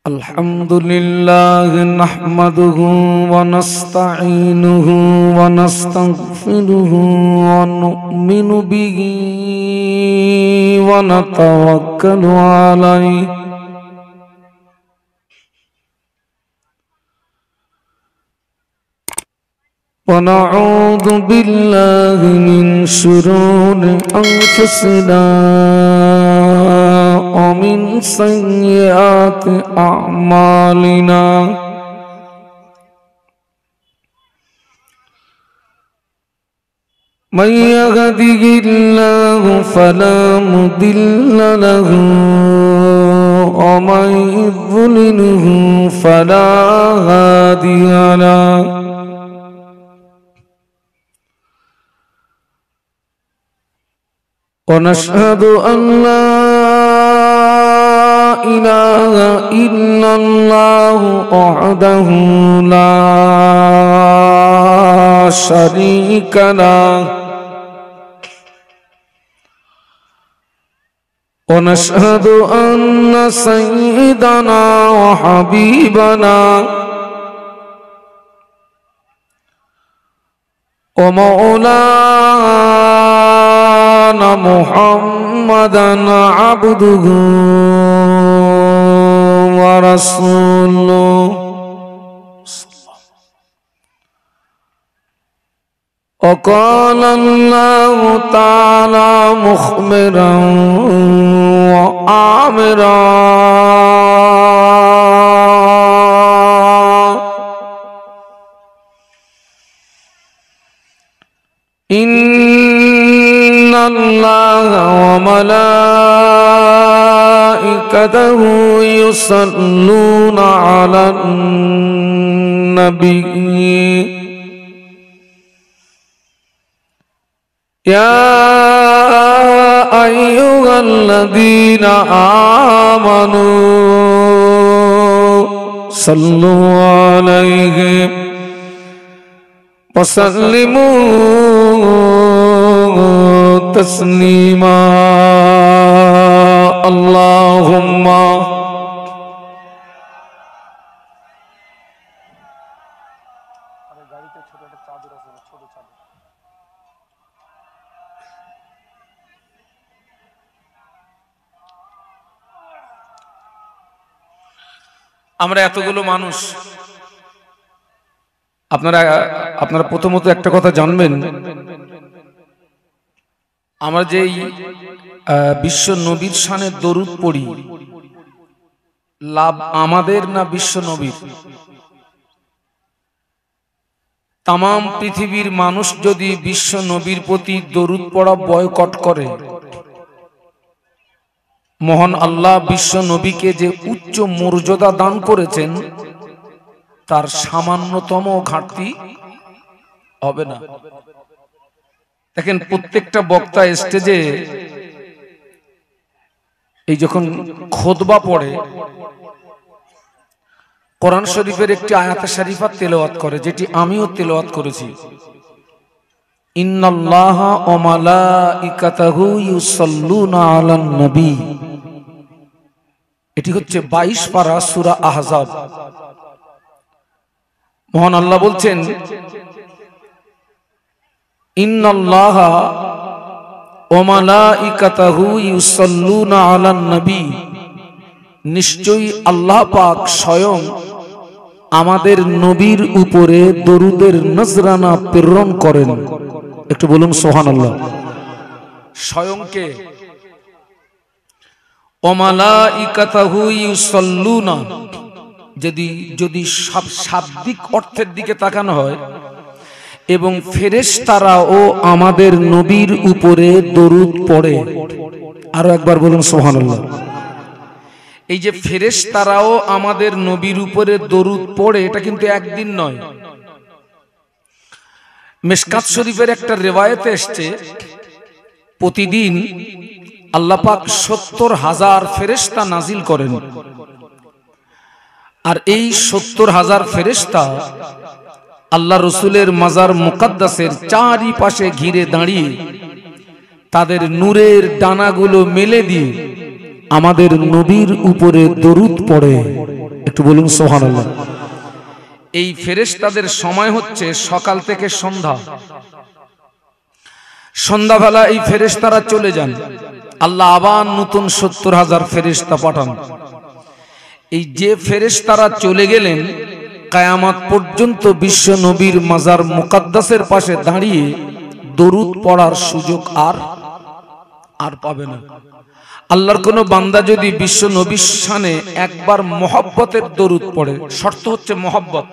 अल्हम्दुलिल्लाह नहमदुहु व नस्तईनुहु व नस्तगफिरुहु व नुमिनु बिही व नतवक्कलु अलैहि व नऊज़ु बिल्लाहि मिन शुरूरि अंफुसिना व मिन सय्यिआति अअमालिना मन यहदिहिल्लाहु फला मुदिल्ल लहु व मन युद्लिलहु फला हादिय लहु ونشهد أن لا إله إلا الله وحده لا شريك له ونشهد أن سيدنا وحبيبنا ومولانا محمدا عبده ورسوله وقال الله تعالى مخبرا وآمرا إن الله وملائكته يصلون على النبي يا أيها الذين آمنوا صلوا عليه وسلموا تسليما اللهم আমরা এতগুলো মানুষ আপনারা প্রথমত একটা কথা জানবেন, আমরা যে বিশ্ব নবীর শানে দরুদ পড়ি, লাভ আমাদের না বিশ্ব নবীর? তামাম পৃথিবীর মানুষ যদি বিশ্ব নবীর প্রতি দরুদ পড়া বয়কট করে, মহান আল্লাহ বিশ্ব নবীকে যে উচ্চ মর্যাদা দান করেছেন তার সামান্যতম ঘাটতি হবে না। দেখেন, প্রত্যেকটা বক্তা স্টেজে এই যখন খুতবা পড়ে কোরআন শরীফের একটি আয়াতে শরীফা তেলাওয়াত করে, যেটি আমিও তেলাওয়াত করেছি। ইন্নাল্লাহা ওয়া মালাইকাতাহু ইউসাল্লুনা আলান নবী, এটি হচ্ছে 22 পারা সূরা আহজাব। মহান আল্লাহ বলছেন, ইন্নাল্লাহা ওয়া মালাইকাতাহু ইউসাল্লুনা আলান নবী, নিশ্চয়ই আল্লাহ পাক স্বয়ং আমাদের নবীর উপরে দরুদের নজরানা প্রেরণ করেন। একটু বলুন সুবহানাল্লাহ। স্বয়ং কে? ওয়া মালাইকাতাহু ইউসাল্লুনা, যদি শাব্দিক অর্থের দিকে তাকানো হয়, এবং ফেরেশতারাও আমাদের নবীর উপরে দরুদ পড়ে। আরো একবার বলুন সুবহানাল্লাহ। এই যে ফেরেশতারাও আমাদের নবীর উপরে দরুদ পড়ে, এটা কিন্তু একদিন নয়। মিশকাত শরীফের একটা রিওয়ায়াতে এসেছে, প্রতিদিন আল্লাহ পাক 70,000 ফেরেশতা নাজিল করেন। আর এই 70,000 ফেরেশতা আল্লাহ রসুলের মাজার মুকাদ্দাসের চারিপাশে ঘিরে দাঁড়িয়ে তাদের নূরের ডানাগুলো মেলে দিয়ে আমাদের নবীর উপরে দরুদ পড়ে। একটু বলুন সুবহানাল্লাহ। এই ফেরেশতাদের সময় হচ্ছে সকাল থেকে সন্ধ্যা। সন্ধ্যাবেলা এই ফেরেশতারা চলে যান, আল্লাহ আবার নতুন 70,000 ফেরেশতা পাঠান। এই যে ফেরেশতারা চলে গেলেন, কিয়ামত পর্যন্ত বিশ্ব নবীর মাজার মুকাদ্দাসের পাশে দাঁড়িয়ে দরুদ পড়ার সুযোগ আর পাবে না। আল্লাহর কোন বান্দা যদি বিশ্ব নবীর শানে একবার মহব্বতের দরুদ পড়ে, শর্ত হচ্ছে মহব্বত।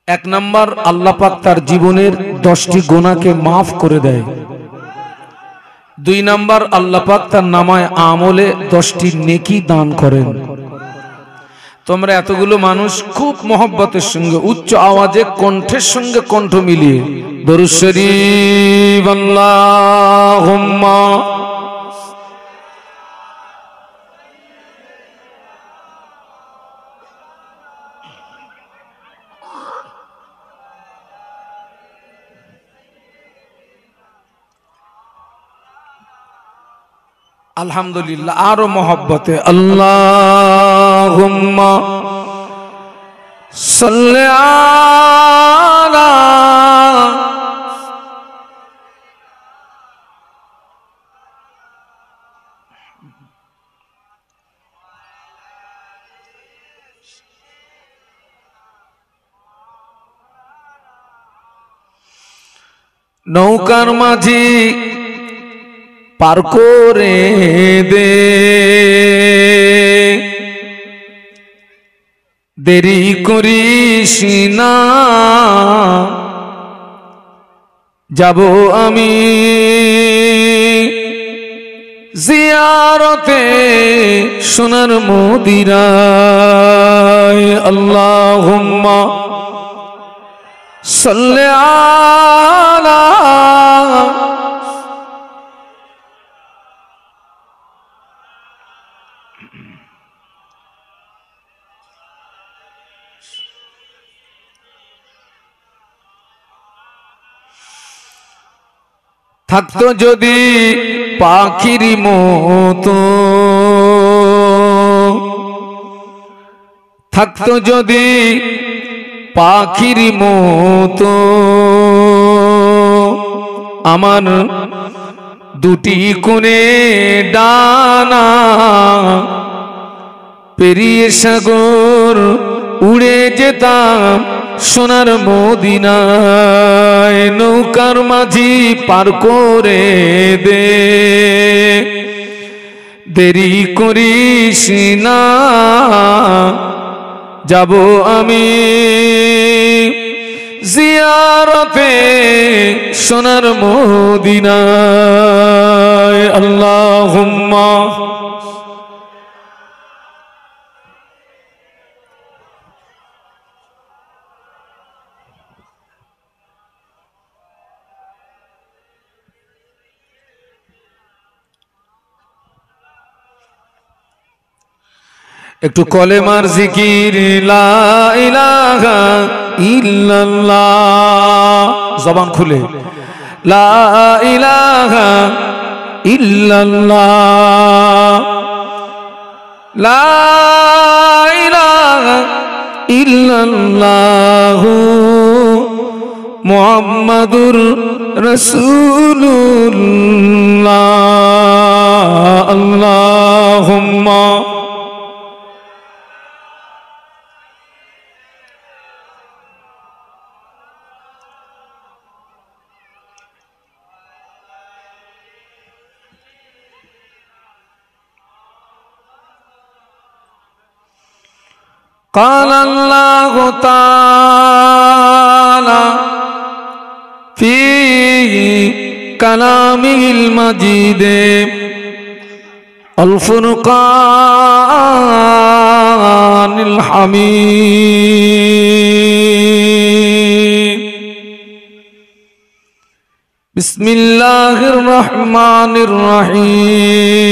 1 নাম্বার, আল্লাহ পাক তার জীবনের 10টি গুনাহকে মাফ করে দেয়। 2 নাম্বার, আল্লাহ পাক তার নামায় আমলে 10টি নেকি দান করেন। তোমরা এতগুলো মানুষ খুব মহব্বতের সঙ্গে উচ্চ আওয়াজে কণ্ঠের সঙ্গে কণ্ঠ মিলিয়ে দরুদ শরীফ আল্লাহুম্মা আলহামদুলিল্লাহ, আরো মহব্বতে আল্লাহুম্মা সাল্লি আলা নৌকার মাঝি পার করে দে, দেরি করিস না, যাব আমি জিয়ারতে সোনার মদিনায়। আল্লাহুম্মা সাল্লি আলা থাকতো যদি পাখির মতো, থাকতো যদি পাখির মতো আমার দুটি কোণে ডানা, পেরিয়ে সাগর উড়ে যেতাম সোনার মদিনায়। নৌকার মাঝি পার করে দে, দেরি করিস না, যাব আমি জিয়ারতে সোনার মদিনায়। আল্লাহুম্মা একটু কলেমার জিকির লা ইলাহা ইল্লাল্লাহ, জবান খুলে লা ইলাহা ইল্লাল্লাহ, লা ইলাহা ইল্লাল্লাহ মুহাম্মাদুর রাসূলুল্লাহ। আল্লাহুম্মা قال الله تعالى في كلامه المجيد الفرقان الحميد بسم الله الرحمن الرحيم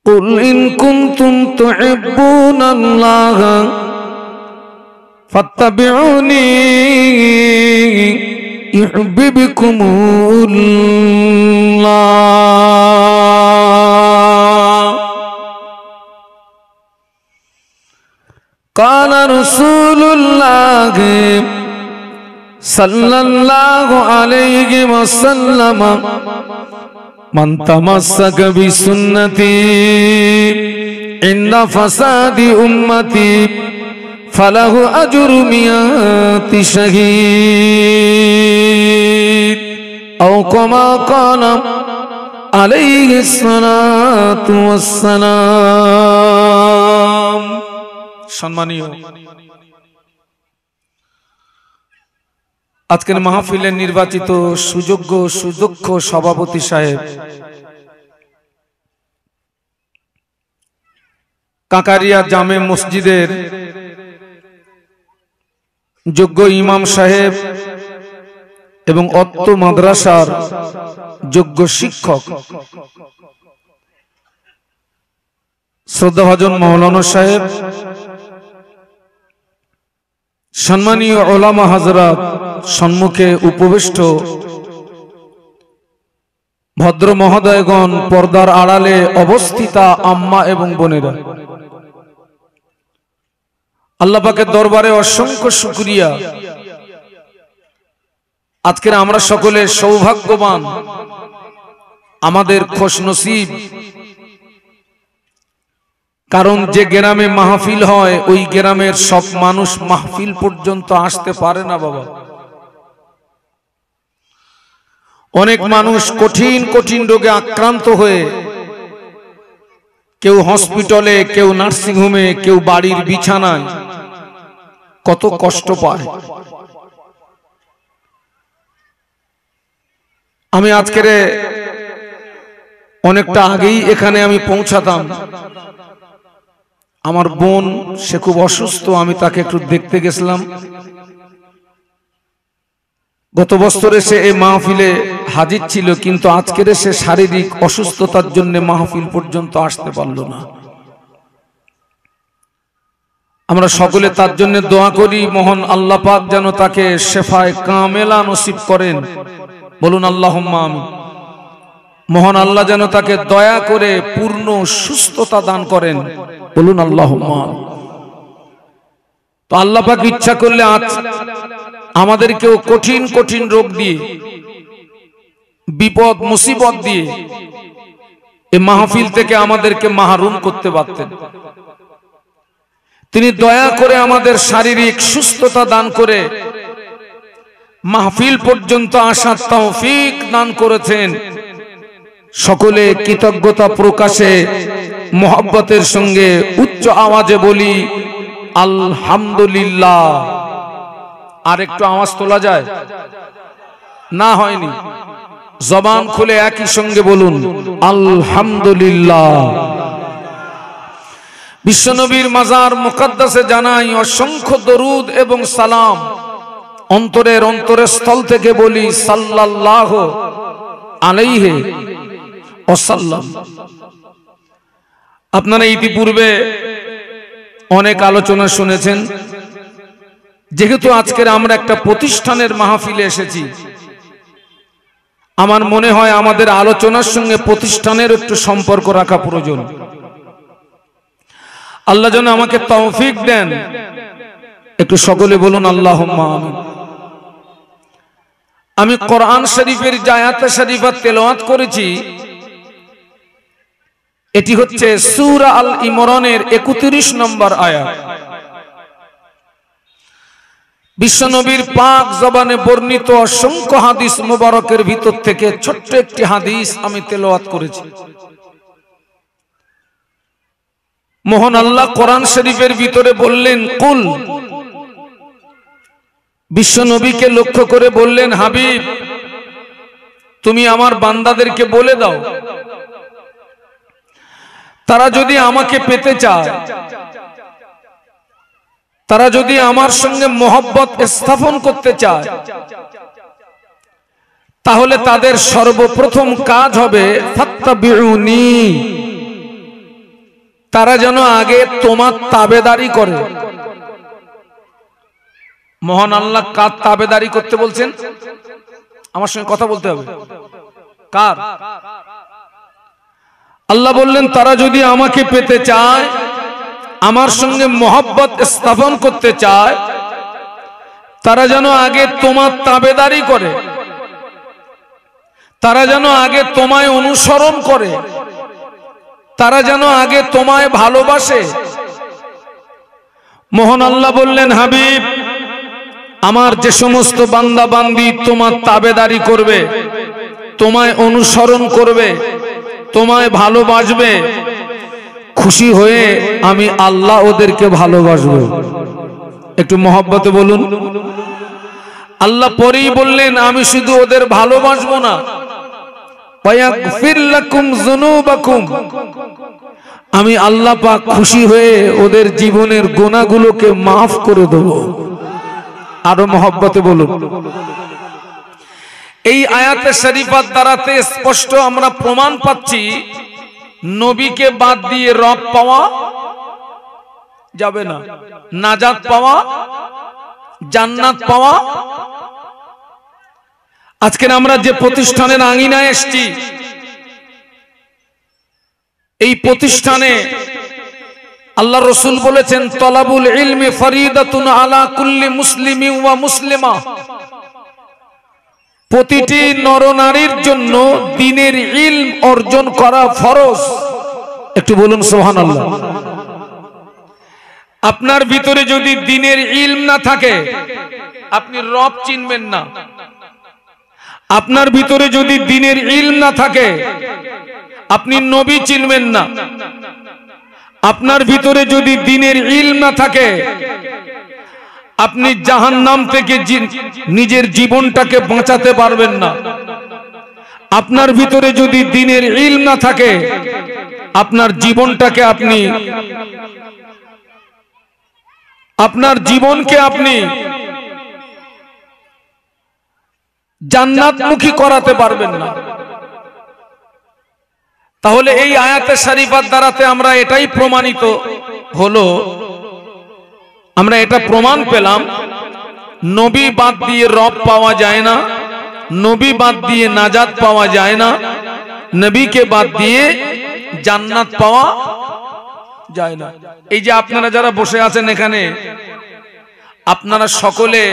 قل إن كنتم تحبون الله فاتبعوني يحببكم الله قال رسول الله صلى الله عليه وسلم من تمسك بسنتي عند فساد أمتي فله أجر 100 شهيد أو كما قال عليه الصلاة والسلام। সম্মানীয় আজকের মাহফিলের নির্বাচিত সুযোগ্য সুদক্ষ সভাপতি সাহেব, কাকারিয়া জামে মসজিদের যোগ্য ইমাম সাহেব এবং অত্ত মাদ্রাসার যোগ্য শিক্ষক, শ্রদ্ধাভাজন মাওলানা সাহেব, সম্মানীয় ওলামা হাজরাত, সম্মুখে উপবিষ্ট ভদ্র মহোদয়গণ, পর্দার আড়ালে অবস্থিতা আম্মা এবং বোনেরা, আল্লাহ পাকের দরবারে অসংখ্য শুকরিয়া। আজকের আমরা সকলে সৌভাগ্যবান, আমাদের খুশনসিব, কারণ যে গ্রামে মাহফিল হয় ওই গ্রামের সব মানুষ মাহফিল পর্যন্ত আসতে পারে না বাবা। অনেক মানুষ কঠিন কঠিন রোগে আক্রান্ত হয়ে, কেউ হসপিটালে, কেউ নার্সিং হোমে, কেউ বাড়ির বিছানায় কত কষ্ট পায়। আমি আজকের অনেকটা আগেই এখানে আমি পৌঁছাতাম। আমার বোন, সে খুব অসুস্থ, আমি তাকে একটু দেখতে গেছিলাম। গত বছরে সে এই মাহফিলে হাজির ছিল, কিন্তু আজকের সে শারীরিক অসুস্থতার জন্য মাহফিল পর্যন্ত আসতে পারল না। আমরা সকলে তার জন্য দোয়া করি, মহান আল্লাহ পাক যেন তাকে শেফায়ে কামেলা নসিব করেন। বলুন আল্লাহুম্মা আমিন। মহান আল্লাহ যেন তাকে দয়া করে পূর্ণ সুস্থতা দান করেন। বলুন আল্লাহুম্মা আমিন। তো আল্লাহ পাক ইচ্ছা করলে আজ আমাদেরকেও কঠিন কঠিন রোগ দিয়ে, বিপদ মুসিবত দিয়ে এই মাহফিল থেকে আমাদেরকে মাহরুম করতে পারতেন। তিনি দয়া করে আমাদের শারীরিক সুস্থতা দান করে মাহফিল পর্যন্ত আসার তৌফিক দান করেছেন। সকলে কৃতজ্ঞতা প্রকাশে মোহাব্বতের সঙ্গে উচ্চ আওয়াজে বলি আলহামদুলিল্লাহ। আর একটু আওয়াজ তোলা যায় না? হয়নি? জবান খুলে একই সঙ্গে বলুন আলহামদুলিল্লাহ। বিশ্বনবীর মাজার মুকদ্দাসে জানাই অসংখ্য দরুদ এবং সালাম। অন্তরের স্থল থেকে বলি সাল্লাল্লাহু আলাইহি ওয়াসাল্লাম। আপনারা ইতিপূর্বে অনেক আলোচনা শুনেছেন। যেহেতু আজকের আমরা একটা প্রতিষ্ঠানের মাহফিলে এসেছি, আমার মনে হয় আমাদের আলোচনার সঙ্গে প্রতিষ্ঠানের একটু সম্পর্ক রাখা প্রয়োজন। আল্লাহ যেন আমাকে তৌফিক দেন। একটু সকলে বলুন আল্লাহুম্মা আমিন। আমি কোরআন শরীফের যে আয়াত শরীফা তেলাওয়াত করেছি, এটি হচ্ছে সূরা আল ইমরানের 31 নম্বর আয়াত। বিশ্বনবীর পাক জবানে বর্ণিত অসংখ্য হাদিস মুবারকের ভিতর থেকে ছোট্ট একটি হাদিস আমি তেলাওয়াত করেছি। মহান আল্লাহ কোরআন শরীফের ভিতরে বললেন কুল। বিশ্বনবীকে লক্ষ্য করে বললেন, হাবিব তুমি আমার বান্দাদেরকে বলে দাও, তারা যদি আমাকে পেতে চায়, তারা যদি আমার সঙ্গে মোহব্বত স্থাপন করতে চায়, তাহলে তাদের সর্বপ্রথম কাজ হবে ফাত্তাবিউনি, তারা যেন আগে তোমার তাবেদারি করে। মহান আল্লাহ কার তাবেদারি করতে বলছেন? আমার সঙ্গে কথা বলতে হবে। কার? আল্লাহ বললেন তারা যদি আমাকে পেতে চায় আমার সঙ্গে মহব্বত স্থাপন করতে চায়, তারা যেন আগে তোমার তাবেদারি করে, তারা যেন আগে তোমায় অনুসরণ করে, তারা যেন আগে তোমায় ভালোবাসে। মহান আল্লাহ বললেন, হাবিব, আমার যে সমস্ত বান্দা বান্দি তোমার তাবেদারি করবে, তোমায় অনুসরণ করবে, তোমায় ভালোবাসবে, খুশি হয়ে আমি আল্লাহ ওদেরকে ভালোবাসবো। একটু মহব্বতে বলুন। আল্লাহ পরেই বললেন, আমি শুধু ওদের ভালোবাসবো না, ওয়াগফির লাকুম যুনুবাকুম, আমি আল্লাহ পাক খুশি হয়ে ওদের জীবনের গুনাহগুলোকে মাফ করে দেব। আরো মহব্বতে বলুন। এই আয়াতে শরীফাত দ্বারাতে স্পষ্ট আমরা প্রমাণ পাচ্ছি, নবীকে বাদ দিয়ে রব পাওয়া যাবে না, নাজাত পাওয়া, জান্নাত পাওয়া। আজকে আমরা যে প্রতিষ্ঠানের আঙিনায় এসেছি, এই প্রতিষ্ঠানে আল্লাহ রসুল বলেছেন, তলাবুল ইলমি ফরিদাতুন আলা কুল্লি মুসলিমিন ওয়া মুসলিমা, প্রতিটি নরনারীর জন্য দ্বীনের ইলম অর্জন করা ফরজ। একটু বলুন সুবহানাল্লাহ। আপনার ভিতরে যদি দ্বীনের ইলম না থাকে, আপনি রব চিনবেন না। আপনার ভিতরে যদি দ্বীনের ইলম না থাকে, আপনি নবী চিনবেন না। আপনার ভিতরে যদি দ্বীনের ইলম না থাকে, আপনি জাহান্নাম থেকে নিজের জীবনটাকে বাঁচাতে পারবেন না। আপনার ভিতরে যদি দ্বীনের ইলম না থাকে, আপনার জীবনটাকে আপনার জীবনকে আপনি জান্নাতমুখী করাতে পারবেন না। তাহলে এই আয়াতে শরীফাত দ্বারাতে আমরা এটাই প্রমাণিত হলো, আমরা এটা প্রমাণ পেলাম, নবী বাদ দিয়ে রব পাওয়া যায় না, নবী বাদ দিয়ে নাজাত পাওয়া যায় না, নবীকে বাদ দিয়ে জান্নাত পাওয়া যায় না। এই যে আপনারা যারা বসে আছেন এখানে, আপনারা সকলে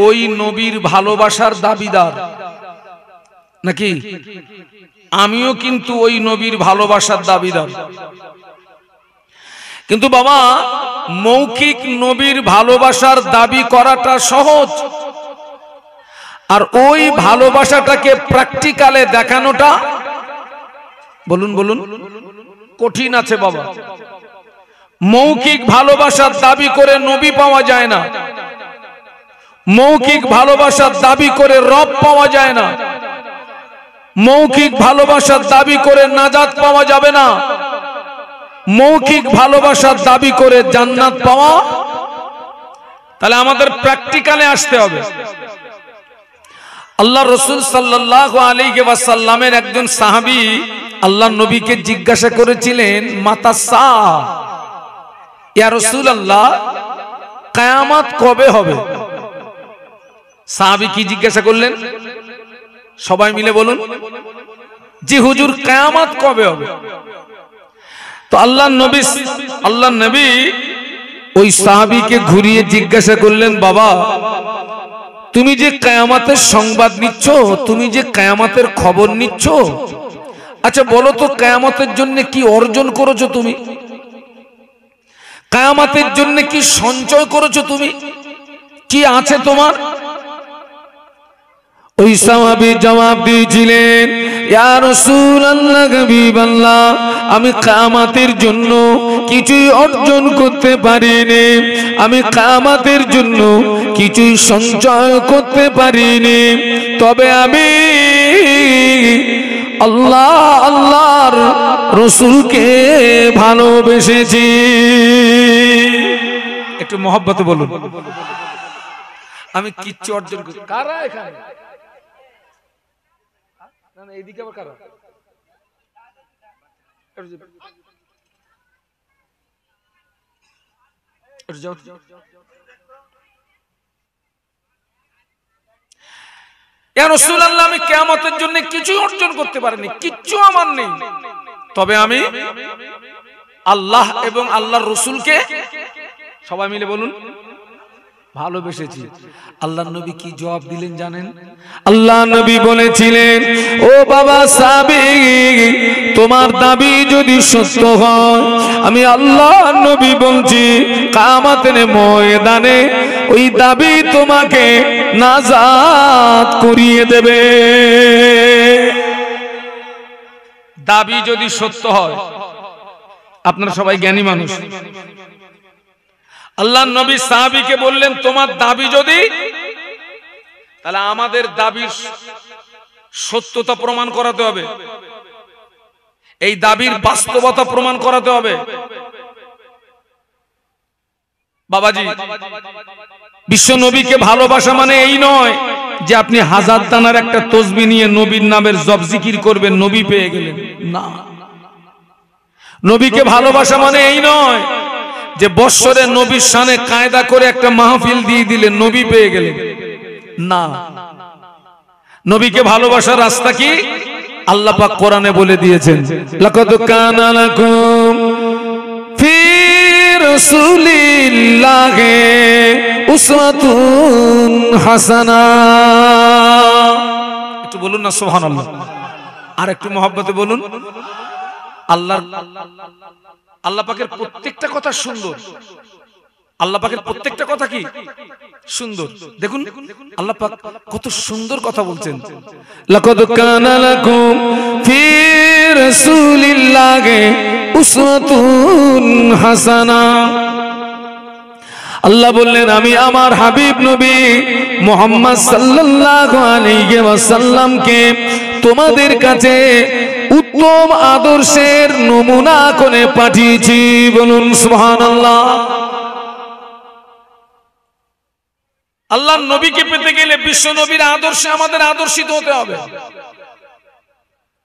ওই নবীর ভালোবাসার দাবিদার নাকি? আমিও কিন্তু ওই নবীর ভালোবাসার দাবিদার। কিন্তু বাবা, মৌখিক নবীর ভালোবাসার দাবি করাটা সহজ, আর ওই ভালোবাসাটাকে প্র্যাকটিক্যালে দেখানোটা, বলুন বলুন, কঠিন আছে বাবা। মৌখিক ভালোবাসার দাবি করে নবী পাওয়া যায় না, মৌখিক ভালোবাসার দাবি করে রব পাওয়া যায় না, মৌখিক ভালোবাসার দাবি করে নাজাত পাওয়া যাবে না, মৌখিক ভালোবাসার দাবি করে জান্নাত পাওয়া। তাহলে আমাদের প্র্যাকটিক্যালে আসতে হবে। আল্লাহ রসুল সাল্লাল্লাহু আলাইহি ওয়াসাল্লামের একজন সাহাবী আল্লাহ নবীকে জিজ্ঞাসা করেছিলেন, মাতা সা, ইয়া রাসূলুল্লাহ, কিয়ামত কবে হবে? সাহাবী কি জিজ্ঞাসা করলেন? সবাই মিলে বলুন, জি হুজুর, কিয়ামত কবে হবে? তো আল্লাহ নবী ওই সাহাবীকে ঘুরিয়ে জিজ্ঞাসা করলেন, বাবা, তুমি যে কিয়ামতের সংবাদ নিচ্ছ, তুমি যে কিয়ামতের খবর নিচ্ছ, আচ্ছা বলো তো, কিয়ামতের জন্য কি অর্জন করেছো তুমি? কিয়ামতের জন্য কি সঞ্চয় করেছো তুমি? কি আছে তোমার? ওই সাহাবী জবাব দিয়েছিলেন, ইয়া রাসূলুল্লাহ, হাবিবাল্লাহ, আমি কিয়ামতের জন্য কিছুই অর্জন করতে পারিনি, আমি কিয়ামতের জন্য কিছুই সঞ্চয় করতে পারিনি, তবে আমি আল্লাহর রাসূলকে ভালোবেসেছি। একটু মহব্বতে বলুন। আমি কিচ্ছু অর্জন করি। কারা এখানে? না না, এইদিকে আবার কারা? ইয়া রাসূলুল্লাহ, আমি কিয়ামতের জন্য কিছু অর্জন করতে পারিনি, কিচ্ছু আমার নেই, তবে আমি আল্লাহ এবং আল্লাহর রাসূলকে সবাই মিলে বলুন ভালোবেসেছি। আল্লাহ নবী কি জবাব দিলেন জানেন? আল্লাহ নবী বলেছিলেন, ও বাবা সাহাবী, তোমার দাবি যদি সত্য হয়, আমি আল্লাহ নবী বলছি কিয়ামতের ময়দানে ওই দাবি তোমাকে নাজাত করিয়ে দেবে। দাবি যদি সত্য হয়, আপনারা সবাই জ্ঞানী মানুষ, আল্লাহ নবী সাহাবীকে বললেন তোমার দাবি যদি, তাহলে আমাদের দাবির সত্যতা প্রমাণ করাতে হবে, এই দাবির বাস্তবতা প্রমাণ করাতে হবে। বাবাজি, বিশ্ব নবীকে ভালোবাসা মানে এই নয় যে আপনি হাজার দানার একটা তসবিহ নিয়ে নবীর নামের জপ জিকির করবেন, নবী পেয়ে গেলেন, না। নবীকে ভালোবাসা মানে এই নয় যে বৎসরে নবীর শানে কায়দা করে একটা মাহফিল দিয়ে দিলেন, নবী পেয়ে গেলেন, না। নবীকে ভালোবাসার রাস্তা কি? আল্লাহ পাক কোরআনে বলে দিয়েছেন, লাকাদ কানা লাকুম ফি রাসূলিল্লাহি উসওয়াতুন হাসানাহ। একটু বলুন না সুবহানাল্লাহ, আর একটু মহব্বতে বলুন। আল্লাহ পাকের প্রত্যেকটা কথা সুন্দর, আল্লাহ পাকের প্রত্যেকটা কথা কি সুন্দর। দেখুন আল্লাহ পাক কত সুন্দর কথা বলছেন, লাকাদ কানা লাকুম ফি রাসূলিল্লাহি উসওয়াতুন হাসানাহ। আল্লাহ বললেন আমি আমার হাবিব নবী মুহাম্মদ সাল্লাল্লাহু আলাইহি ওয়াসাল্লামকে তোমাদের কাছে উত্তম আদর্শের নমুনা করে পাঠিয়েছি। বলুন সুবহানাল্লাহ। আল্লাহর নবীকে পেতে গেলে বিশ্ব নবীর আদর্শে আমাদের আদর্শিত হতে হবে,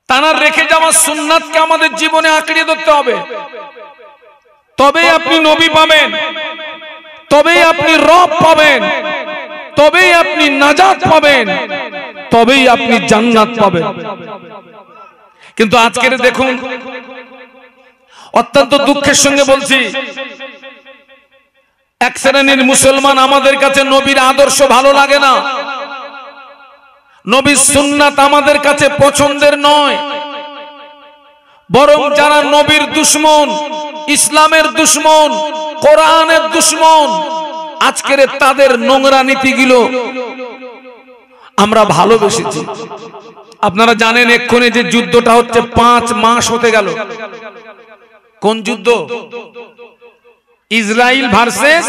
তার রেখে যাওয়া সুন্নাতকে আমাদের জীবনে আঁকড়ে ধরতে হবে, তবেই আপনি নবী পাবেন, তবেই আপনি রব পাবেন, তবেই আপনি নাজাত পাবেন, তবেই আপনি জান্নাত পাবেন। কিন্তু আজকের দেখুন, অত্যন্ত দুঃখের সঙ্গে বলছি, এক শ্রেণীর মুসলমান আমাদের কাছে নবীর আদর্শ ভালো লাগে না, নবীর সুন্নাত আমাদের কাছে পছন্দের নয়, বরং যারা নবীর দুশমন, ইসলামের দুশমন, কোরআনের দুশমন, আজকের তাদের নোংরা নীতিগুলো আমরা ভালোবেসেছি। আপনারা জানেন এক্ষুনি যে যুদ্ধটা হচ্ছে 5 মাস হতে গেল। কোন যুদ্ধ? ইসরায়েল ভার্সেস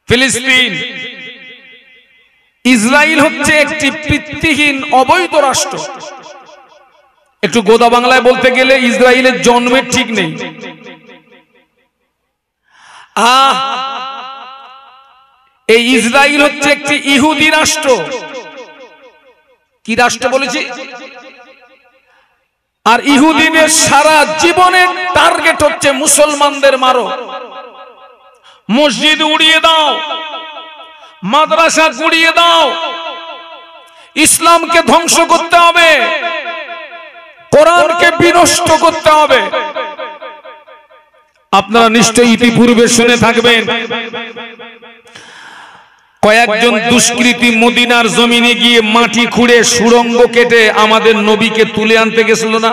ফিলিস্তিন। ইসরায়েল হচ্ছে একটি পিতৃহীন অবৈধ রাষ্ট্র। একটু গোদা বাংলায় বলতে গেলে ইসরায়েলের জন্মের ঠিক নেই। এই ইসরায়েল হচ্ছে একটি ইহুদি রাষ্ট্র। কি রাষ্ট্র বলেছি? আর ইহুদিদের সারা জীবনের টার্গেট হচ্ছে মুসলমানদের মারো, মসজিদ উড়িয়ে দাও, মাদ্রাসা গুড়িয়ে দাও, ইসলামকে ধ্বংস করতে হবে, কোরআনকে বিনষ্ট করতে হবে। আপনারা নিশ্চয়ই ইতিপূর্বে শুনে থাকবেন কয়েকজন দুষ্কৃতী মদিনার জমিনে গিয়ে মাটি খুঁড়ে সুড়ঙ্গ কেটে আমাদের নবীকে তুলে আনতে গেছিল না?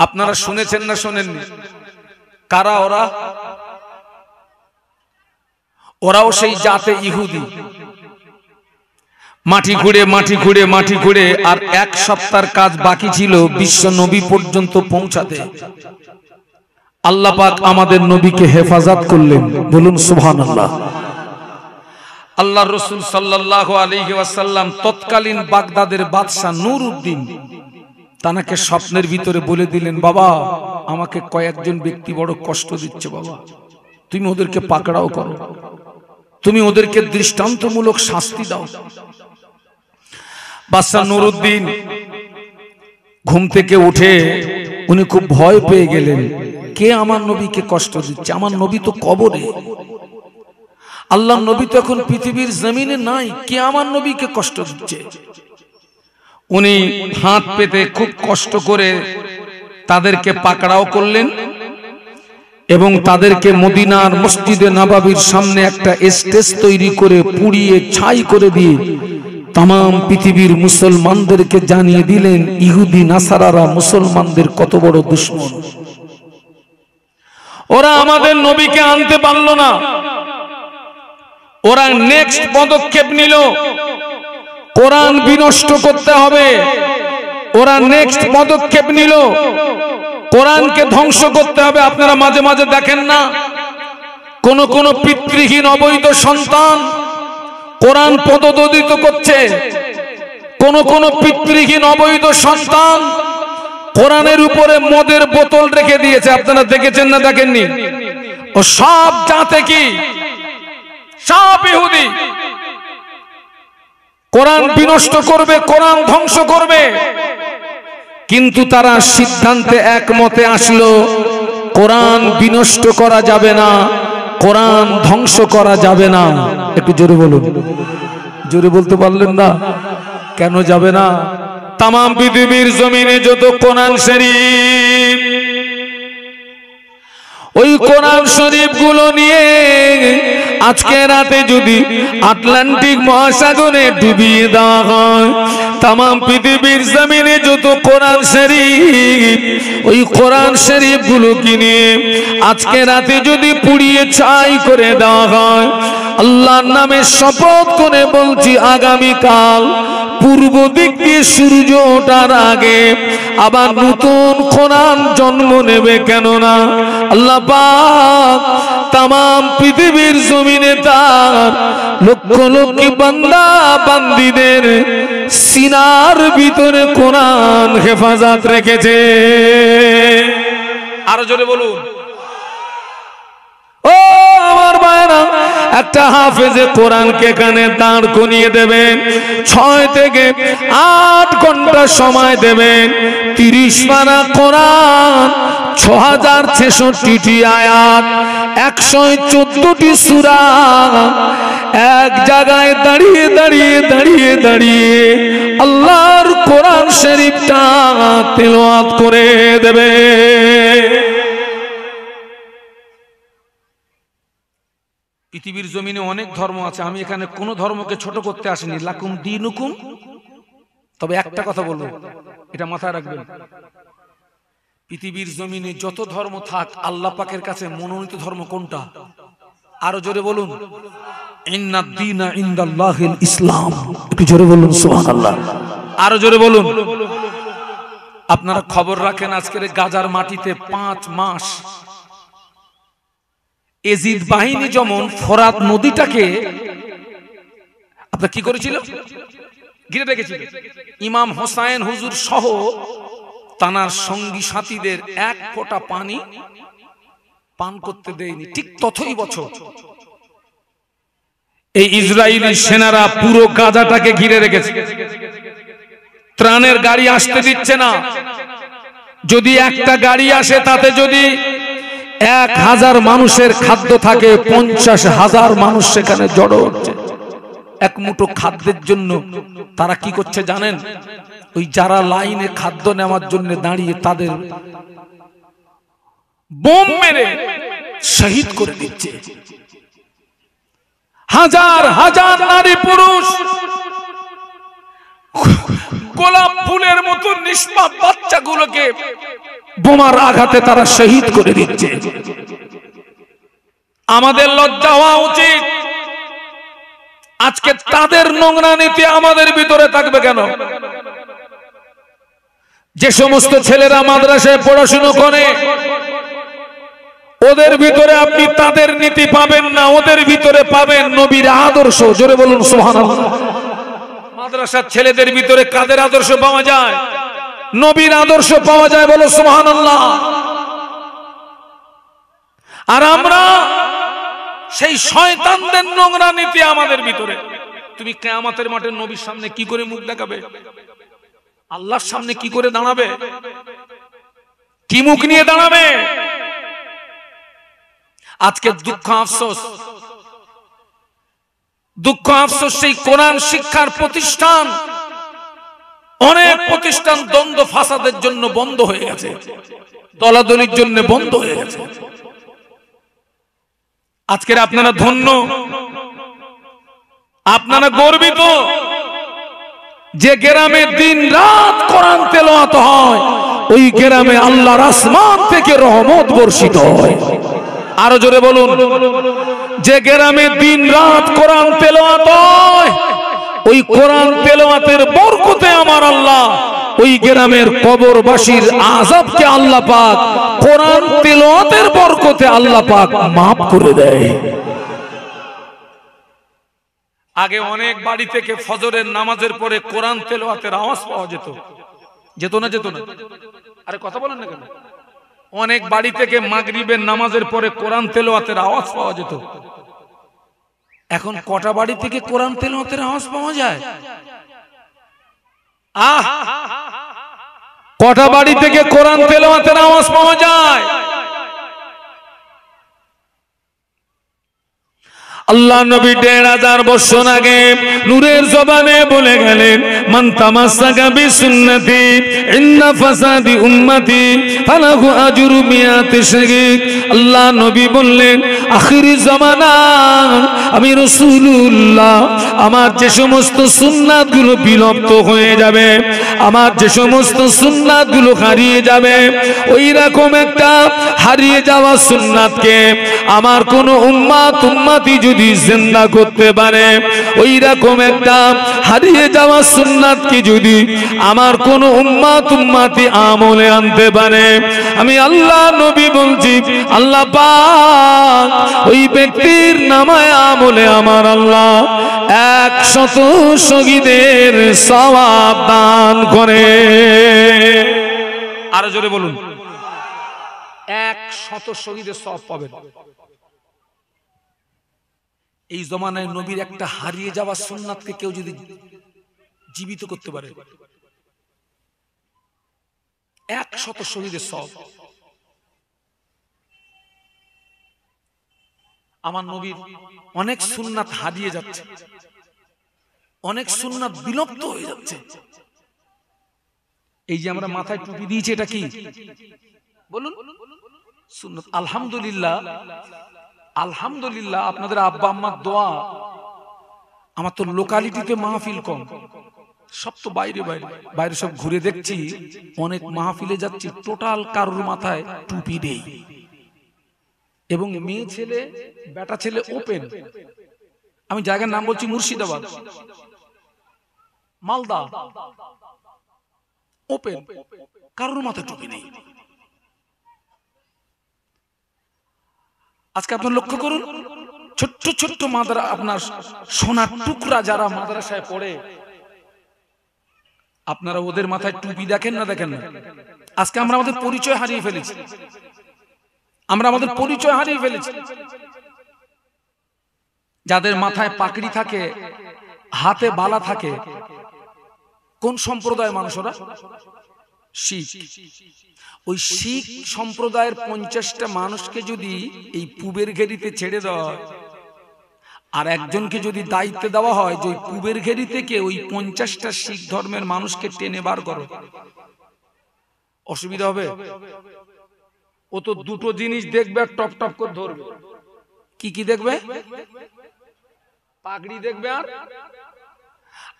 আপনারা শুনেছেন না শোনেননি? কারা ওরা? ওরাও সেই জাতে ইহুদি। মাটি খুঁড়ে মাটি খুঁড়ে মাটি খুঁড়ে, আর 1 সপ্তাহের কাজ বাকি ছিল বিশ্ব নবী পর্যন্ত পৌঁছাতে। আল্লাহ পাক আমাদের নবীকে হেফাজত করলেন। বলুন সুবহানাল্লাহ। আল্লাহর রাসূল সাল্লাল্লাহু আলাইহি ওয়াসাল্লাম তৎকালীন বাগদাদের বাদশা নূরউদ্দিন তাকে স্বপ্নের ভিতরে বলে দিলেন, বাবা আমাকে কয়েকজন ব্যক্তি বড় কষ্ট দিচ্ছে, বাবা তুমি ওদেরকে পাকড়াও করো, তুমি ওদেরকে দৃষ্টান্তমূলক শাস্তি দাও। বাদশা নূরউদ্দিন ঘুম থেকে উঠে উনি খুব ভয় পেয়ে গেলেন, কে আমার নবীকে কষ্ট দিচ্ছে? আমার নবী তো কবরে, আল্লাহর নবী তো এখন পৃথিবীর জমিনে নাই, কে আমার নবীকে কষ্ট দিচ্ছে? উনি হাত পেতে খুব কষ্ট করে তাদেরকে পাকড়াও করলেন এবং তাদেরকে মদিনার মসজিদে নববীর সামনে একটা স্টেজ তৈরি করে পুড়িয়ে ছাই করে দিয়ে तमाम পৃথিবীর মুসলমানদেরকে জানিয়ে দিলেন ইহুদি নাসারারা মুসলমানদের কত বড় দুশমন। ওরা আমাদের নবীকে আনতে পারলো না, ওরা নেক্সট পদক্ষেপ নিল কোরআন বিনষ্ট করতে হবে। ওরা নেক্সট পদক্ষেপ নিল কোরআনকে ধ্বংস করতে হবে। আপনারা মাঝে মাঝে দেখেন না কোন কোন পিতৃহীন অবৈধ সন্তান কোরআন পদদলিত করছে, কোন কোন পিতৃহীন অবৈধ সন্তান কোরআনের উপরে মদের বোতল রেখে দিয়েছে। আপনারা দেখেছেন না দেখেননি? ও সব জাতে কি সব ইহুদি কোরআন বিনষ্ট করবে, কোরআন ধ্বংস করবে, কিন্তু তারা সিদ্ধান্তে একমতে আসলো কোরআন বিনষ্ট করা যাবে না, কোরআন ধ্বংস করা যাবে না। একটু জোরে বলুন, জোরে বলতে পারলেন না? কেন যাবে না? তাম পৃথিবীর জমিনে যত কোরআন শরীফ, ওই কোরআন শরীফ গুলো নিয়ে আজকে রাতে যদি আটলান্টিক মহাসাগরে ডুবিয়ে দেওয়া হয়, তাম পৃথিবীর জমিনে যত কোরআন শরীফ, ওই কোরআন শরীফ গুলো কিনে আজকে রাতে যদি পুড়িয়ে ছাই করে দেওয়া হয়, আল্লাহর নামে শপথ করে বলছি আগামীকাল পূর্ব দিক দিয়ে সূর্য ওঠার আগে আবার নতুন কোরআন জন্ম নেবে। কেননা আল্লাহ পাক তাম পৃথিবীর জমিনে তার লক্ষ লক্ষ বান্দা বান্দীদের সিনার ভিতরে কোরআন হেফাজত রেখেছে। আরো জোরে বলুন। ও আমার ভাইরা, একটা হাফেজে কোরআনকে কানে দাঁড় করিয়ে দেবেন, 6 থেকে 8 ঘন্টা সময় দেবেন, 30 পারা কোরআন, 6066টি আয়াত, 114টি সূরা, এক জায়গায় দাঁড়িয়ে দাঁড়িয়ে দাঁড়িয়ে দাঁড়িয়ে আল্লাহর কোরআন শরীফটা তেলাওয়াত করে দেবে। পৃথিবীর জমিনে অনেক ধর্ম আছে, আমি এখানে কোন ধর্মকে ছোট করতে আসিনি, লাকুম দীনুকুম। তবে একটা কথা বলবো, এটা মাথায় রাখবেন, পৃথিবীর জমিনে যত ধর্ম থাক আল্লাহ পাকের কাছে মনোনীত ধর্ম কোনটা? আরো জোরে বলুন, ইন্নাদ দীনা ইনদাল্লাহিল ইসলাম। একটু জোরে বলুন সুবহানাল্লাহ। আরো জোরে বলুন। আপনারা খবর রাখেন আজকের গাজার মাটিতে 5 মাস এজিদ বাহিনী যেমন ফোরাত নদীটাকে আপনার কি করেছিল? ঘিরে রেখেছিল। ইমাম হোসাইন হুজুর সহ তানার সঙ্গী সাথীদের 1 ফোঁটা পানি পান করতে দেয়নি। ঠিক ততই বছর এই ইসরায়েলি সেনারা পুরো গাজাটাকে ঘিরে রেখেছে, ত্রাণের গাড়ি আসতে দিচ্ছে না। যদি একটা গাড়ি আসে তাতে যদি 1000 মানুষের খাদ্য থাকে, 50,000 মানুষ সেখানে জড়ো হচ্ছে এক মুঠো খাদ্যের জন্য। তারা কি করছে জানেন? ওই যারা লাইনে খাদ্য নেওয়ার জন্য দাঁড়িয়ে তাদের বোম মেরে শহীদ করে দিচ্ছে। হাজার হাজার নারী পুরুষ গোলাপ ফুলের মতো নিষ্পাপ বাচ্চাগুলোকে বোমার আঘাতে তারা শহীদ করে দিচ্ছে। আমাদের লজ্জা হওয়া উচিত। আজকে তাদের নোংরা নীতি আমাদের ভিতরে থাকবে কেন? যে সমস্ত ছেলেরা মাদ্রাসায় পড়াশোনা করে ওদের ভিতরে আপনি তাদের নীতি পাবেন না, ওদের ভিতরে পাবেন নবীর আদর্শ। জোরে বলুন সুবহানাল্লাহ। মাদ্রাসার ছেলেদের ভিতরে কাদের আদর্শ পাওয়া যায়? নবীর আদর্শ পাওয়া যায়। বলো সুবহানাল্লাহ। আর আমরা সেই শয়তানদের নোংরা নীতি আমাদের ভিতরে। তুমি কিয়ামতের মাঠে নবীর সামনে কি করে মুখ দেখাবে? আল্লাহর সামনে কি করে দাঁড়াবে? কি মুখ নিয়ে দাঁড়াবে? আজকে দুঃখ আফসোস, দুঃখ আফসোস, সেই কোরআন শিক্ষার প্রতিষ্ঠান, অনেক প্রতিষ্ঠান দ্বন্দ্ব ফাসাদের জন্য বন্ধ হয়ে গেছে, দলাদলির জন্য বন্ধ হয়ে গেছে। আজকের আপনারা ধন্য, আপনারা গর্বিত যে গ্রামে দিন রাত কোরআন তেলাওয়াত হয়, ওই গ্রামে আল্লাহর আসমান থেকে রহমত বর্ষিত হয়। আরো জোরে বলুন, যে গ্রামে দিন রাত কোরআন তেলাওয়াত হয়, ওই কোরআন তেলাওয়াতের বরকতে আমার আল্লাহ ওই গ্রামের কবরবাসীর আযাবকে আল্লাহ পাক কোরআন তেলাওয়াতের বরকতে আল্লাহ পাক maaf করে দেয়। আগে অনেক বাড়ি থেকে ফজরের নামাজের পরে কোরআন তেলাওয়াতের আওয়াজ পাওয়া যেত, যেত না? আরে কথা বলেন না কেন? অনেক বাড়ি থেকে মাগরিবের নামাজের পরে কোরআন তেলাওয়াতের আওয়াজ পাওয়া যেত। এখন কটা বাড়ি থেকে কোরআন তেলাওয়াতের আওয়াজ পাওয়া যায়? কটা বাড়ি থেকে কোরআন তেলাওয়াতের আওয়াজ পাওয়া যায়? আল্লাহ নবী ১৫০০ বছর আগে নূরের জবানে বলে গেলেন, মান তামাসসাকা বিসুন্নতি ইন্না ফাসাদি উম্মতি ফালাহু আজরু মিয়াতি শাহীদ। আল্লাহ নবী বললেন, আখিরি জামানা আমি রাসূলুল্লাহ আমার যে সমস্ত সুন্নাতগুলো বিলুপ্ত হয়ে যাবে, আমার যে সমস্ত সুন্নাতগুলো হারিয়ে যাবে, ওই রকম একটা হারিয়ে যাওয়া সুন্নাতকে আমার কোন উম্মতি যদি জিন্দা করতে পারে, ওই রকম একটা হারিয়ে যাওয়া সুন্নাতকে যদি আমার কোন উম্মতি আমলে আনতে পারে, আমি আল্লাহ নবী বলছি আল্লাহ পাক ওই ব্যক্তির নামায় আমলে আমার আল্লাহ ১০০ শহীদের সওয়াব দান করে। আরো জোরে বলুন, ১০০ শহীদের সওয়াব পাবেন। এই জমানায় নবীর একটা হারিয়ে যাওয়া সুন্নাতকে কেউ যদি জীবিত করতে পারে, ১০০ শহীদের সওয়াব। আমার নবীর অনেক সুন্নাত হারিয়ে যাচ্ছে, অনেক সুন্নাত বিলুপ্ত হয়ে যাচ্ছে। এই যে আমরা মাথায় টুপি দিয়েছি, এটা কি বলুন? সুন্নাত। আলহামদুলিল্লাহ, আলহামদুলিল্লাহ আপনাদের আব্বা আম্মার দোয়া। আমার তো লোকালিটিতে মাহফিল কম, সব তো বাইরে বাইরে বাইরে সব ঘুরে দেখছি, অনেক মাহফিলে যাচ্ছি, টোটাল কারোর মাথায় টুপি নেই, এবং মেয়ে ছেলে বেটা ছেলে ওপেন। আমি জায়গার নাম বলছি মুর্শিদাবাদ, মালদা, ওপেন, কারোর মাথায় টুপি নেই। আজকে আপনার লক্ষ্য করুন, ছোট্ট ছোট্ট মাদ্রাসা, আপনার সোনার টুকরা যারা মাদ্রাসায় পড়ে, আপনারা ওদের মাথায় টুপি দেখেন না? দেখেন না? আজকে আমরা আমাদের পরিচয় হারিয়ে ফেলেছি, আমরা আমাদের পরিচয় হারিয়ে ফেলেছি। যাদের মাথায় পাকড়ি থাকে, হাতে বালা থাকে, কোন সম্প্রদায়ের মানুষরা? শিখ। ওই শিখ সম্প্রদায়ের ৫০টা মানুষকে যদি এই পুবের ঘেরিতে ছেড়ে দেওয়া হয়, আর একজনকে যদি দায়িত্ব দেওয়া হয় যে ওই পুবের ঘেরি থেকে ওই ৫০টা শিখ ধর্মের মানুষকে টেনে বার করো, অসুবিধা হবে? ও তো দুটো জিনিস দেখবে আর টপ টপ করে ধরবে। কি কি দেখবে? পাগড়ি দেখবে।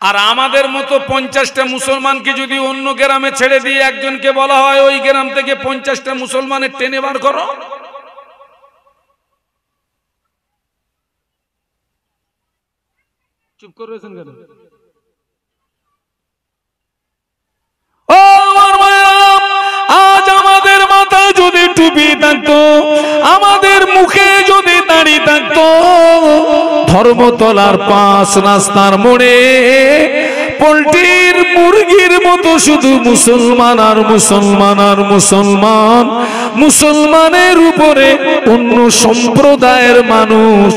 আর আমাদের মতো ৫০টা মুসলমানকে যদি অন্য গ্রামে ছেড়ে দিয়ে একজনকে বলা হয় ওই গ্রাম থেকে ৫০টা মুসলমানের টেনে বার করো, চুপ করে রয়েছেন কেন? আজ আমাদের মাথায় যদি টুপি থাকতো, আমাদের মুখে যদি দাড়ি থাকতো, ধর্মতলার ৫ রাস্তার মোড়ে পোল্ট্রির মুরগির মতো শুধু মুসলমান আর মুসলমান আর মুসলমান, মুসলমানের উপরে অন্য সম্প্রদায়ের মানুষ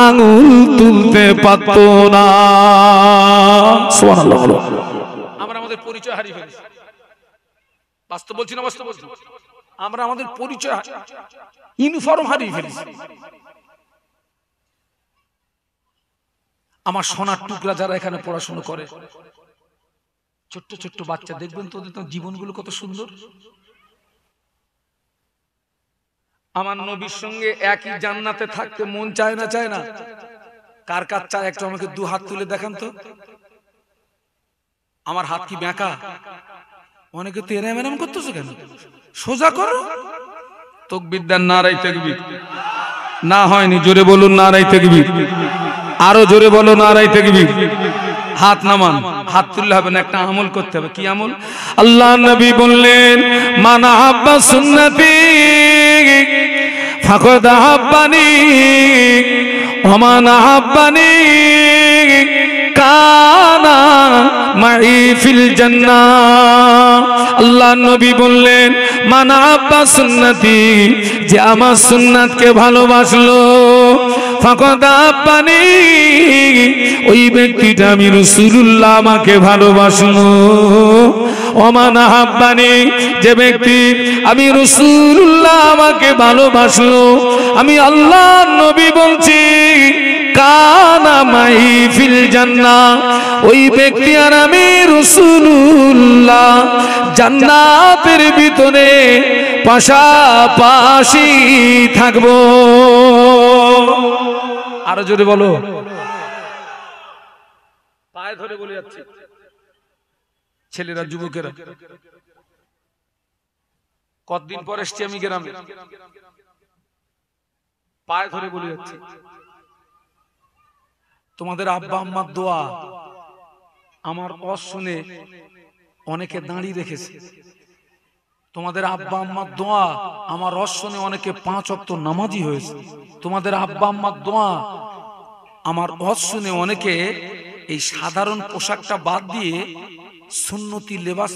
আঙুল তুলতে পারত না। সুবহানাল্লাহ। আমরা আমাদের পরিচয় হারিয়ে ফেলেছি। বাস্তব বলছি না? বাস্তব বলছি। আমরা আমাদের পরিচয়, ইউনিফর্ম হারিয়ে ফেলেছি। আমার সোনার টুকরা যারা এখানে পড়াশোনা করে, ছোট্ট ছোট্ট বাচ্চা, দেখবেন তো ওদের জীবনগুলো কত সুন্দর। আমার নবীর সঙ্গে একই জান্নাতে থাকতে মন চায় না? চায় না? কার কার চায় একটু আমাকে দু হাত তুলে দেখান তো। আমার হাত কি বেঁকা? অনেকে তো এরাম এরাম করতেছো কেন? সোজা করো। তাকবীর দেন, নারায়ে তাকবীর। না হয়নি, জোরে বলুন নারায়ে তাকবীর। আরো জোরে বলো নারায়ে তাকবীর। হাত নামান, হাত তুললে হবে না, একটা আমল করতে হবে। কি আমল? আল্লাহ নবী বললেন, মান আহাব্বা সুন্নতি ফাকাদ আহাব্বানি ওয়া মান আহাব্বানি কানা মাই ফিল জান্নাহ। আল্লাহ নবী বললেন, মান আহাব্বা সুন্নতি, যে আমার সুন্নাতকে ভালোবাসলো, ফাকাদ আহাব্বানি, ওই ব্যক্তিটা আমি রাসূলুল্লাহ আমাকে ভালোবাসলো। ওয়া মান আহাব্বানি, যে ব্যক্তি আমি রাসূলুল্লাহ আমাকে ভালোবাসলো, আমি আল্লাহর নবী বলছি, কানা মাই ফিল জান্নাহ, ওই ব্যক্তি আর আমি রাসূলুল্লাহ জান্নাতের ভিতরে পাশাপাশি থাকবো। আরো জোরে বলো। পায়ে ধরে বলে যাচ্ছে ছেলেরা, যুবকেরা। কতদিন পর এসছি আমি গ্রামে, পায়ে ধরে বলে যাচ্ছে, তোমাদের আব্বা আম্মার দোয়া আমার ওয়াজ শুনে অনেকে দাঁড়িয়ে রেখেছে। তোমাদের আব্বা আম্মার দোয়া আমার ওয়াজ শুনে অনেকে 5 ওয়াক্ত নামাজি হয়েছে। তোমাদের আব্বা আম্মার দোয়া আমার ওয়াজ শুনে অনেকে এই সাধারণ পোশাকটা বাদ দিয়ে সুন্নতি লেবাস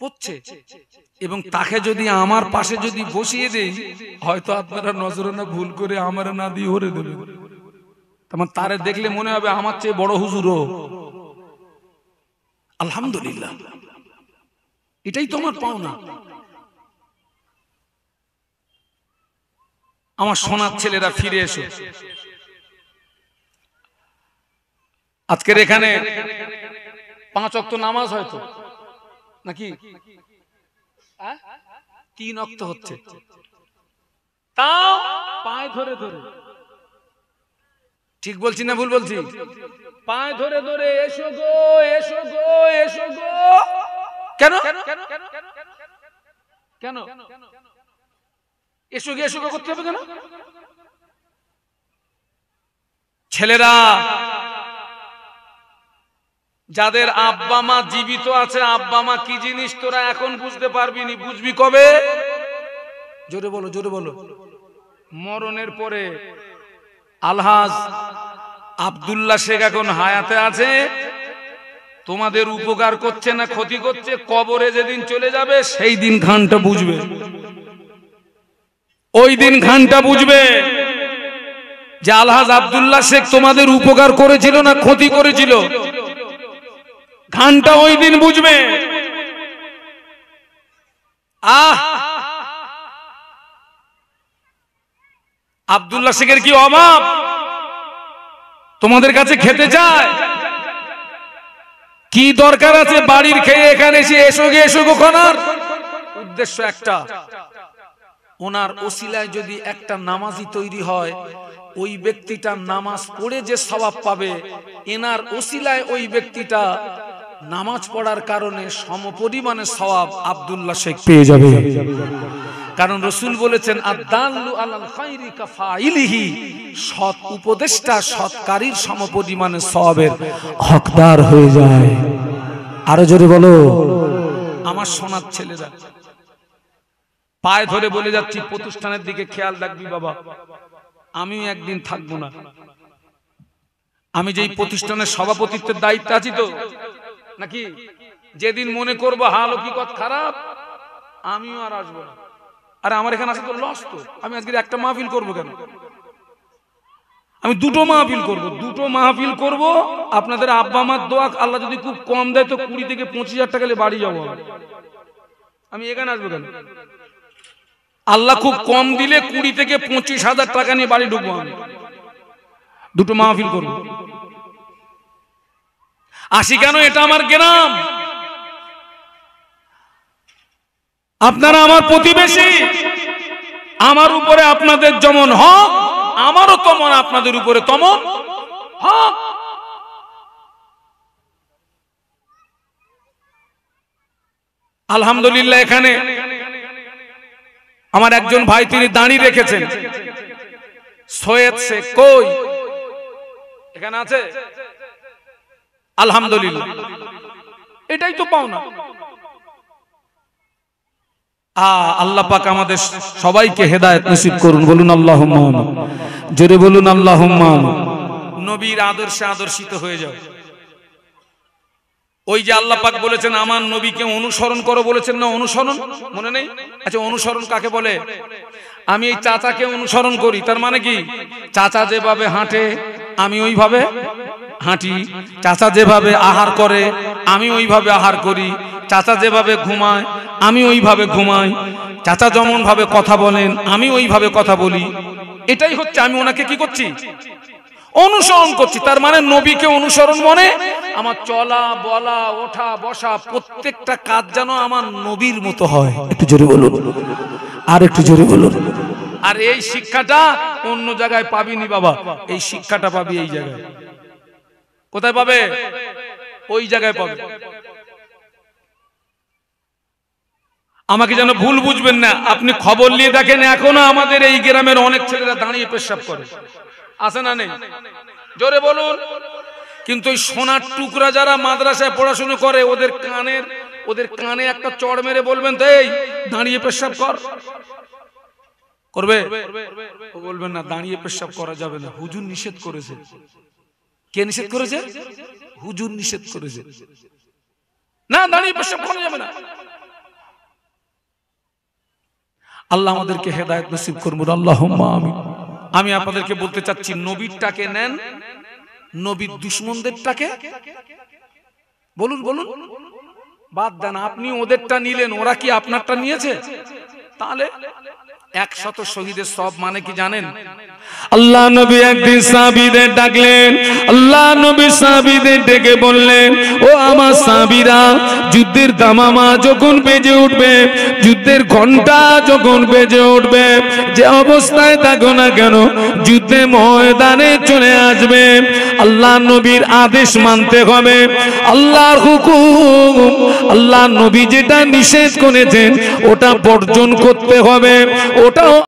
পড়ছে। এবং তাকে যদি আমার পাশে যদি বসিয়ে দেই, হয়তো আপনারা নজরানা ভুল করে আমার না দিয়ে হরে দেবেন। তোমার তারে দেখলে মনে হবে আমার চেয়ে বড় হুজুরও। আলহামদুলিল্লাহ, এটাই তোমার পাওনা। আমার সোনার ছেলেরা, ফিরে এসো। আজকের এখানে 5 ওয়াক্ত নামাজ হয়তো নাকি 3 ওয়াক্ত হচ্ছে, তাও পায়ে ধরে ধরে, ঠিক বলছি না ভুল বলছি? পায়ে ধরে ধরে এসো গো, এসো গো, এসো গো। কেন কেন এসো গো এসো গো করতে হবে কেন? ছেলেরা, যাদের আব্বা মা জীবিত আছে, আব্বা মা কি জিনিস তোরা এখন বুঝতে পারবি নি, বুঝবি কবে? জোরে বলো, জোরে বলো। মরণের পরে। আলহাজ আব্দুল্লাহ শেখ এখন হায়াতে আছে, তোমাদের উপকার করছে না ক্ষতি করছে, কবরে যেদিন চলে যাবে সেই দিন খানটা বুঝবে। ওই দিন খানটা বুঝবে যে আলহাজ আব্দুল্লাহ শেখ তোমাদের উপকার করেছিল না ক্ষতি করেছিল। ঘানটা ওই দিন বুঝবে। আব্দুল্লাহ শেখের কি অভাব তোমাদের কাছে খেতে চায়? কি দরকার আছে বাড়ির খেয়ে এখানে এসে এসো গে এসো গো করার? উদ্দেশ্য একটা, ওনার ওসিলায় যদি একটা নামাজি তৈরি হয়, ওই ব্যক্তিটা নামাজ পড়ে যে সওয়াব পাবে, এনার ওসিলায় ওই ব্যক্তিটা নামাজ পড়ার কারণে সমপরিমাণে সওয়াব আব্দুল্লাহ শেখ পেয়ে যাবে। কারণ রাসূল বলেছেন, আদ-দাল্লু আলাল খায়রি কাফাইলিহি, সৎ উপদেষ্টা সৎকারীর সমপরিমাণে সওয়াবের হকদার হয়ে যায়। আরো জোরে বলো। আমার সোনার ছেলেরা, পায়ে ধরে বলে যাচ্ছি, প্রতিষ্ঠানের দিকে খেয়াল রাখবি বাবা। আমিও একদিন থাকবো না। আমি যেই প্রতিষ্ঠানের সভাপতিত্বের দায়িত্বে আছি তো নাকি, যেদিন মনে করবো হাল হকিকত খারাপ, আমিও আর আসবো না। আরে আমার এখানে আসে তো লস তো। আমি আজকে একটা মাহফিল করবো কেন? আমি দুটো মাহফিল করবো, দুটো মাহফিল করবো। আপনাদের আব্বা মার দোয়া, আল্লাহ যদি খুব কম দেয় তো 20 থেকে 25,000 টাকা বাড়ি যাবো। আমি এখানে আসবো কেন? আল্লাহ খুব কম দিলে 20 থেকে 25,000 টাকা নিয়ে বাড়ি ঢুকবো। আমি দুটো মাহফিল করবো। আসি কেন? এটা আমার গ্রাম। আপনারা আমার প্রতিবেশী, আমার উপরে আপনাদের যেমন হক, আমারও তেমন আপনাদের উপরে তেমন হক। আলহামদুলিল্লাহ, এখানে আমার একজন ভাই তিনি দাঁড়িয়ে রেখেছেন, সৈয়দ শেখ। কই? এখানে আছে? আলহামদুলিল্লাহ, এটাই তো পাওনা। আল্লাহ পাক আমাদের সবাইকে হেদায়েত নসিব করুন। বলুন আল্লাহুম্মা আমিন। জোরে বলুন আল্লাহুম্মা আমিন। নবীর আদর্শে আদর্শিত হয়ে যাও। ওই যে আল্লাহ পাক বলেছেন আমার নবীকে অনুসরণ করো, বলেছেন না? অনুসরণ মনে নেই? আচ্ছা, অনুসরণ কাকে বলে? আমি এই চাচাকে অনুসরণ করি, তার মানে কি? চাচা যেভাবে হাঁটে আমি ওইভাবে হাঁটি, চাচা যেভাবে আহার করে আমি ওইভাবে আহার করি, চাচা যেভাবে ঘুমায় আমি ওইভাবে ঘুমাই, চাচা যেমন ভাবে কথা বলেন আমি ওইভাবে কথা বলি। এটাই হচ্ছে আমি ওনাকে কি করছি? অনুসরণ করছি। তার মানে নবীকে অনুসরণ মানে আমার চলা বলা ওঠা বসা প্রত্যেকটা কাজ যেন আমার নবীর মতো হয়। একটু জোরে বলুন, আর একটু জোরে বলুন। আর এই শিক্ষাটা অন্য জায়গায় পাবিনি বাবা, এই শিক্ষাটা পাবি এই জায়গায়। কোথায় পাবে? ওই জায়গায় পাবে। আমাকে যেন ভুল বুঝবেন না, আপনি খবর নিয়ে দেখেন এখনো আমাদের এই গ্রামের অনেক ছেলেরা দাঁড়িয়ে পেশাব করে, আছে না নেই? জোরে বলুন। কিন্তু ওই সোনার টুকরা যারা মাদ্রাসায় পড়াশোনা করে ওদের কানে একটা চড় মেরে বলবেন তো এই দাঁড়িয়ে পেশাব কর, করবে? ও বলবেন না, দাঁড়িয়ে পেশাব করা যাবে না, হুজুর নিষেধ করেছে। কে নিষেধ করেছে? হুজুর নিষেধ করেছে, না দাঁড়িয়ে পেশাব করা যাবে না। আল্লাহ আমাদেরকে হেদায়েত নসিব করুন, আল্লাহুম্মা আমিন। আমি আপনাদেরকে বলতে চাচ্ছি, নবীরটাকে নেন, নবীর দুশমনদেরটাকে বলুন বলুন বাদ দেন। আপনি ওদেরটা নিলেন, ওরা কি আপনারটা নিয়েছে? তাহলে 100 শহীদের সব মানে কি জানেন? আল্লাহ নবী একদিন সাহাবীদের ডাকলেন, আল্লাহ নবী সাহাবীদের ডেকে বললেন, ও আমার সাহাবীরা, যুদ্ধের দামামা যখন বেজে উঠবে, যুদ্ধের ঘন্টা যখন বেজে উঠবে, যে অবস্থায় থাকো না কেন যুদ্ধে ময়দানে চলে আসবে। আল্লাহ নবীর আদেশ মানতে হবে, আল্লাহর হুকুম, আল্লাহ নবী যেটা নিষেধ করেছেন ওটা বর্জন করতে হবে, ওটাও